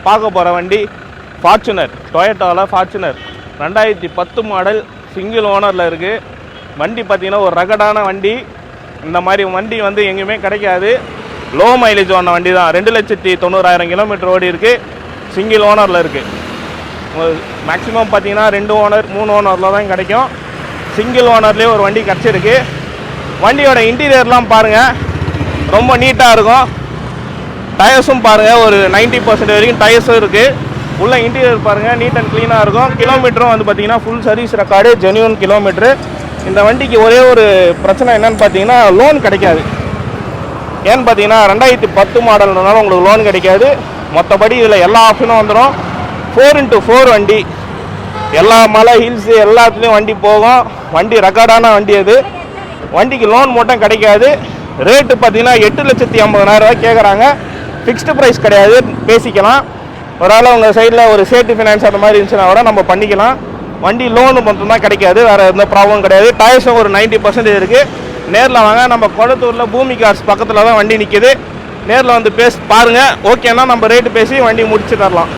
பார்க்க போகிற வண்டி ஃபார்ச்சுனர், டொயோட்டாவில் ஃபார்ச்சுனர் 2010 மாடல், சிங்கிள் ஓனரில் இருக்குது. வண்டி பார்த்திங்கன்னா ஒரு ரகடான வண்டி. இந்த மாதிரி வண்டி வந்து எங்கேயுமே கிடைக்காது. லோ மைலேஜ் ஓன வண்டி தான். 2,90,000 கிலோமீட்டர் ஓடி இருக்குது. சிங்கிள் ஓனரில் இருக்குது. மேக்ஸிமம் பார்த்திங்கன்னா 2 ஓனர் 3 ஓனரில் தான் கிடைக்கும். சிங்கிள் ஓனர்லேயே ஒரு வண்டி கிடச்சிருக்கு. வண்டியோட இன்டீரியர்லாம் பாருங்கள், ரொம்ப நீட்டாக இருக்கும். டயர்ஸும் பாருங்கள், ஒரு 90% வரைக்கும் டயர்ஸும் இருக்குது. உள்ள இன்டீரியர் பாருங்கள், நீட் அண்ட் க்ளீனாக இருக்கும். கிலோமீட்டரும் வந்து பார்த்திங்கன்னா full service record, genuine kilometre. இந்த வண்டிக்கு ஒரே ஒரு பிரச்சனை என்னென்னு பார்த்தீங்கன்னா லோன் கிடைக்காது. ஏன்னு பார்த்தீங்கன்னா 2010 மாடல்னால உங்களுக்கு லோன் கிடைக்காது. மற்றபடி இதில் எல்லா ஆப்ஷனும் வந்துடும். 4x4 வண்டி, எல்லா மலை ஹில்ஸு எல்லாத்துலேயும் வண்டி போகும். வண்டி ரெக்கார்டான வண்டி. அது வண்டிக்கு லோன் மட்டும் கிடைக்காது. ரேட்டு பார்த்தீங்கன்னா 8,50,000 கேட்குறாங்க. ஃபிக்ஸ்டு ப்ரைஸ் கிடையாது, பேசிக்கலாம். ஒரு ஆள் உங்கள் சைடில் ஒரு சேஃப்டி ஃபைனான்ஸ் அந்த மாதிரி இருந்துச்சுன்னா கூட நம்ம பண்ணிக்கலாம். வண்டி லோனு மட்டும்தான் கிடைக்காது, வேறு எந்த ப்ராப்ளம் கிடையாது. டயர்ஸும் ஒரு 90% இருக்குது. நேரில் வாங்க, நம்ம கொளத்தூரில் பூமி கார்ஸ் பக்கத்தில் தான் வண்டி நிற்கிது. நேரில் வந்து பாருங்கள். ஓகேன்னா நம்ம ரேட்டு பேசி வண்டி முடிச்சு தரலாம்.